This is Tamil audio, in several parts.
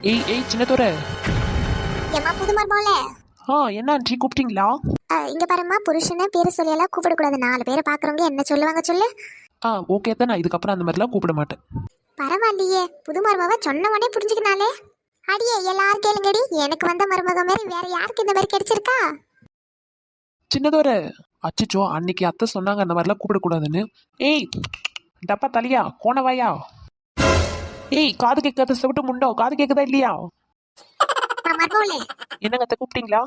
ஏய் ஏய் சின்னதோர. ஏம்மா புது மருமகளே. என்ன ஆண்டி கூப்பிட்டீங்களா? இங்க பாரும்மா, புருஷனை பேரு சொல்லி எல்லாம் கூப்பிடக்கூடாது. 4 பேரை பாக்குறவங்க என்ன சொல்லுவாங்க சொல்லு. ஓகே தான், நான் இதுக்கப்புறம் அந்த மாதிரிலாம் கூப்பிட மாட்டேன். பரவாயில்லையே, புது மருமக சொன்ன உடனே புரிஞ்சுக்கினாலே. அடியே எல்லாரும் கேளுங்கடி, எனக்கு வந்த மருமக மாதிரி வேற யாருக்கு இந்த மாதிரி கிடைச்சிருக்கா? சின்னதோர. அச்சிச்சோ, அன்னைக்கு அத்தை சொன்னாங்க அந்த மாதிரிலாம் கூப்பிடக்கூடாதுன்னு. ஏய் டப்பா தலையா கோணவாயா. ஏய் காது கேட்காத செவிட்டு முண்டோ, காது கேட்குதா இல்லையா? மருமகளே. என்னங்க அத்தை கூப்பிட்டீங்களா?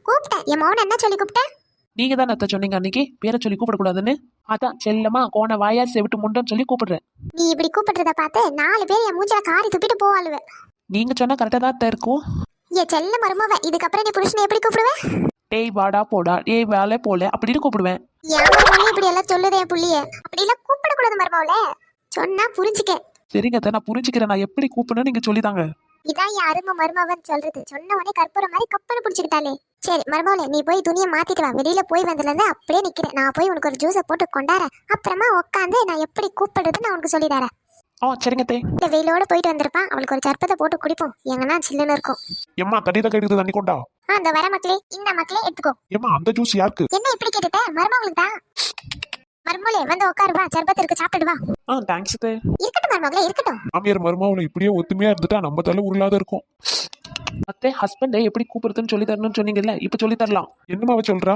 கூப்பிட்டேன். என் மௌன என்ன சொல்லி கூப்பிட்டேன்? நீங்க தான் அத்தை சொன்னீங்க அன்னைக்கு பேரை சொல்லி கூப்பிடக்கூடாதுன்னு. அதான் செல்லமா கோண வாயா செவிட்டு முண்டோன்னு சொல்லி கூப்பிடுறேன். நீ இப்படி கூப்பிடுறத பார்த்து 4 பேர் என் மூஞ்சில காரி துப்பிட்டு போவாளுவ. நீங்க சொன்னா கரெக்டா தான் அத்தை இருக்கும். ஏ செல்ல மருமவ, இதுக்கப்புறம் நீ புருஷனை எப்படி கூப்பிடுவேன்? டேய் வாடா போடா, டேய் வேலை போல அப்படின்னு கூப்பிடுவேன். என் மருமகளே இப்படி எல்லாம் சொல்லுதே என் புள்ளிய. அப்படி எல்லாம் கூப்பிடக்கூடாது மருமவளே. சொன்னா புரிஞ்சுக்க. சரிங்க அத்தை, நான் புரிஞ்சுக்கிறேன். நான் எப்படி கூப்பிடணும் நீங்க சொல்லிதாங்க. இதான் என் அருமை மருமவன் சொல்றது. சொன்ன உடனே கற்பூரம் மாதிரி கப்பனை பிடிச்சிக்கிட்டாலே. சரி மருமவளே, நீ போய் துணியை மாத்திட்டு வா. வெளியில போய் வந்ததுல இருந்து அப்படியே நிக்கிறேன். நான் போய் உனக்கு ஒரு ஜூஸை போட்டு கொண்டாரேன். அப்புறமா உட்காந்து நான் எப்படி கூப்பிடுறதுன்னு நான் உனக்கு சொல்லி தரேன். சரிங்க தே. இந்த வெயிலோட போயிட்டு வந்திருப்பான், அவளுக்கு ஒரு சர்பத்தை போட்டு குடிப்போம். எங்கன்னா சில்லுன்னு இருக்கும். எம்மா தண்ணி தான் கேட்டுது, தண்ணி கொண்டா. அந்த வர மக்களே, இந்த மக்களே எடுத்துக்கோ. எம்மா அந்த ஜூஸ் யாருக்கு? என்ன இப்படி கேட்டுட்ட? மருமகளுக்கு தான். மருமகளே வந்து உட்காரு, வா. சர்பத் இருக்கு, சாப்பிட்டு வா. தேங்க்ஸ் தே. இருக்கட்டும் மருமகளே, இருக்கட்டும். மாமியார் மருமகளை இப்படியே ஒத்துமையா இருந்துட்டா நம்ம தலை உருளாத இருக்கும். அத்தே ஹஸ்பண்டை எப்படி கூப்பிடுறதுன்னு சொல்லி தரணும்னு சொன்னீங்கல்ல, இப்ப சொல்லி தரலாம். என்னமாவ சொல்றா?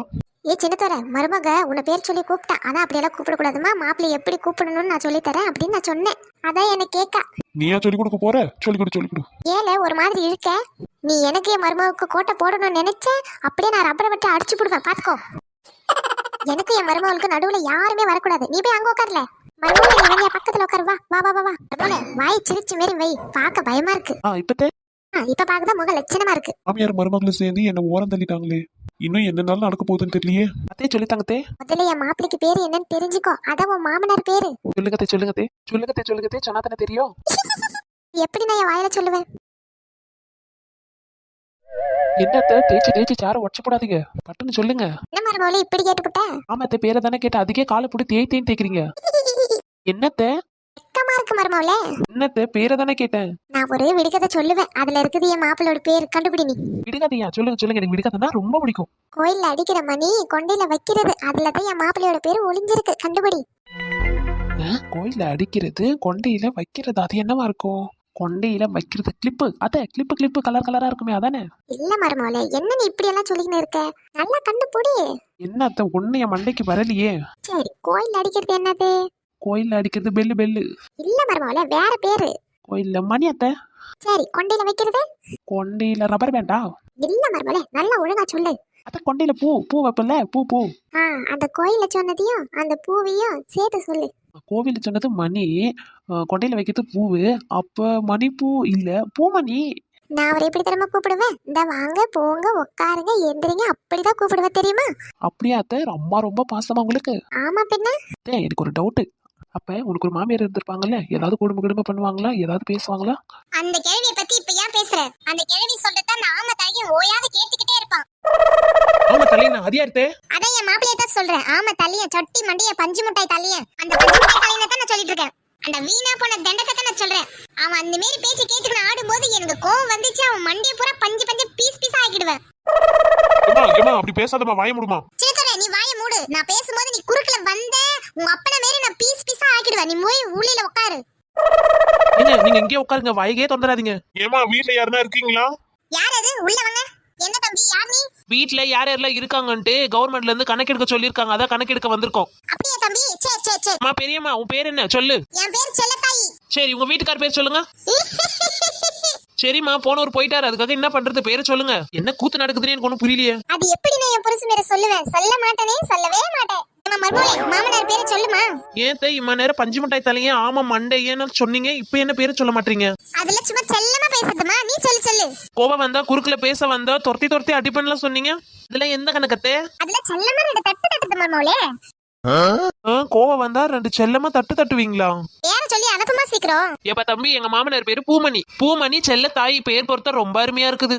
ஏ சின்னத்தோர, மருமக உன்னை பேர் சொல்லி கூப்பிட்டா. அதான் அப்படியெல்லாம் கூப்பிடக்கூடாதுமா, மாப்பிள்ளை எப்படி கூப்பிடணும்னு நான் சொல்லி தரேன் அப்படின்னு நான் சொன்னேன். அதான் என்ன கேட்கா. நீயா சொல்லி கொடுக்க போற? சொல்லி கொடு. ஏல ஒரு மாதிரி இருக்க. நீ எனக்கு என் மருமகுக்கு கோட்டை போடணும்னு நினைச்ச, அப்படியே நான் ரப்பரை விட்டு அடிச்சு போடுவேன், பாத்துக்கோ. எனக்கு என் மருமகளுக்கு நடுவுல யாருமே வரக்கூடாது. நீ போய் அங்க உட்கார்ல. மருமகளே, நீ பக்கத்துல உட்காரு, வா வா வா வா. மருமகளே, வாய் சிரிச்சு மாரி வை, பார்க்க பயமா இருக்கு. இப்ப பாக்கதான் முக லட்சணமா இருக்கு. மாமியார் மருமகளும் சேர்ந்து என்ன ஓரம் தள்ளிட்டாங்களே. இன்னும் என்னனாலும் நடக்க போகுதுன்னு தெரியலையே. அத்தே சொல்லித்தாங்கத்தே. முதல்ல என் மாப்பிளைக்கு பேரு என்னன்னு தெரிஞ்சுக்கோ. அதான் உன் மாமனார் பேரு. சொல்லுங்கத்தே சொன்னா தானே தெரியும். எப்படி நான் என் வாயில சொல்லுவேன்? என்னத்த தேய்ச்சி சார உடச்சு போடாதீங்க, பட்டுன்னு சொல்லுங்க. என்ன மருமகளே இப்படி கேட்டுக்கிட்ட? ஆமாத்த பேரை தானே கேட்ட, அதுக்கே காலை போட்டு தேய்த்தேன்னு தேய்க்கிறீங்க. என்னத்த வெக்கமா இருக்கு மருமகளே. என்னத்த பேரை தானே கேட்டேன். நான் ஒரு விடுகதை சொல்லுவேன், அதுல இருக்குது என் மாப்பிளோட பேர், கண்டுபிடி நீ. விடுகதையா? சொல்லுங்க. எனக்கு விடுகதைனா ரொம்ப பிடிக்கும். கோயில்ல அடிக்கிற மணி கொண்டையில வைக்கிறது, அதுலதான் என் மாப்பிள்ளையோட பேரு ஒளிஞ்சிருக்கு, கண்டுபிடி. கோயில்ல அடிக்கிறது கொண்டையில வைக்கிறது, அது என்னவா இருக்கும்? கொண்டையில வைக்கிறது கிளிப்பு. அத கிளிப்பு கலர் கலரா இருக்குமே, அதானே? இல்ல மருமகளே, என்ன நீ இப்படி எல்லாம் சொல்லிக்கின்னு இருக்க? நல்லா கண்டுபிடி. என்ன அத்த ஒண்ணு என் மண்டைக்கு வரலையே. சரி, கோயில்ல அடிக்கிறது என்னது? கோயில்ல அடிக்கிறது பெல்லு. இல்ல மருமகளே, வேற பேரு. கோயில்ல மணி அத்த. சரி, கொண்டையில வைக்கிறது? கொண்டையில ரப்பர் பேண்டா? இல்ல மருமகளே, நல்லா ஒழுங்கா சொல்லு. அத கொண்டையில பூ வைப்பல, பூ. அந்த கோயில்ல சொன்னதையும் அந்த பூவையும் சேர்த்து சொல்லு. கோவில சொன்னது மணி, கொண்டையில வைக்கிறது பூவு. அப்ப மணிப்பூ இல்ல, பூமணி. நான் அவரை எப்படி தெரியுமா கூப்பிடுவேன்? இந்த வாங்க போங்க உட்காருங்க எந்திரிங்க அப்படிதான் கூப்பிடுவேன், தெரியுமா? அப்படியா அத்த? ரொம்ப பாசமா உங்களுக்கு? ஆமா பின்ன. எனக்கு ஒரு டவுட். அப்ப உனக்கு ஒரு மாமியார் இருந்திருப்பாங்கல்ல, ஏதாவது குடும்ப பண்ணுவாங்களா, ஏதாவது பேசுவாங்களா? அந்த கேள்வியை பத்தி இப்ப ஏன் பேசுற? அந்த கேள்வி சொல்றத நாம தலையும் ஓயாத கேட்டுக்கிட்டே இருப்பான். ஆமா தலையனா, அது யார்த்தே? அதான் என் மாப்பிளைய தான் சொல்றேன். ஆமா தலைய, சட்டி மண்டிய பஞ்சு முட்டாய் தலைய. அந்த பஞ்சு முட்டாய் தலையனை தான் நான் சொல்லிட்டு இருக்கேன். அந்த வீணா போன தண்டத்தை தான் நான் சொல்றேன். அவன் அந்த மாதிரி பேச்சு கேட்டுக்கிட்டு ஆடும்போது எனக்கு கோவம் வந்துச்சு. அவன் மண்டிய பூரா பஞ்சு பீஸ் ஆக்கிடுவேன். அப்படி பேசாதமா, வாய மூடுமா. சேத்தரே, நீ வாய மூடு. நான் பேசும்போது நீ குறுக்குல வந்த உங்க அப்பன மாதிரி நான் பீஸா ஆக்கிடுவேன். நீ போய் உள்ளில உட்காரு. நீங்க இங்கே உட்காருங்க, வாய்க்கே தொந்தராதீங்க. ஏமா வீட்ல யாருன்னா இருக்கீங்களா? யார் அது? உள்ள வாங்க. என்ன தம்பி, யார் நீ? வீட்ல யாரெல்லாம் இருக்காங்கன்ட்டு கவர்மெண்ட்ல இருந்து கணக்கெடுக்க சொல்லிருக்காங்க, அதான் கணக்கெடுக்க வந்திருக்கோம். அப்படியே தம்பி, சரி. அம்மா பெரியம்மா, உன் பேர் என்ன சொல்லு? என் பேர் செல்லத்தாயி. சரி, உங்க வீட்டுக்கார பேர் சொல்லுங்க. சரிம்மா, போனவர் போயிட்டாரு, அதுக்காக என்ன பண்றது, பேரை சொல்லுங்க. என்ன கூத்து நடக்குதுன்னு எனக்கு ஒன்னும் புரியலையே. அது எப்படி நான் என் புருஷன் பேரை சொல்லுவேன்? சொல்ல மாட்டேனே, சொல்லவே மாட்டேன். மாமனார் பேரை சொல்லுமா? ஏன் தே இம்மா நேரம் பஞ்சு மிட்டாய் தலையே ஆமா மண்டையேன்னு சொன்னீங்க, இப்ப என்ன பேரை சொல்ல மாட்டீங்க? அதுல சும்மா செல்லமா பேசுதுமா, நீ சொல்லு. கோவம் வந்தா குறுக்குல பேச வந்தா துரத்தி அடிப்பண்ணலாம் சொன்னீங்க. இதுல எந்த கணக்கத்தே? அதுல செல்லமா 2 தட்டு மர்மோலே. கோவம் வந்தா 2 செல்லமா தட்டுவீங்களா? யார சொல்லி அனுப்புமா சீக்கிரம். ஏப்பா தம்பி, எங்க மாமனார் பேரு பூமணி. பூமணி செல்ல தாய் பேர் பொறுத்த ரொம்ப அருமையா இருக்குது.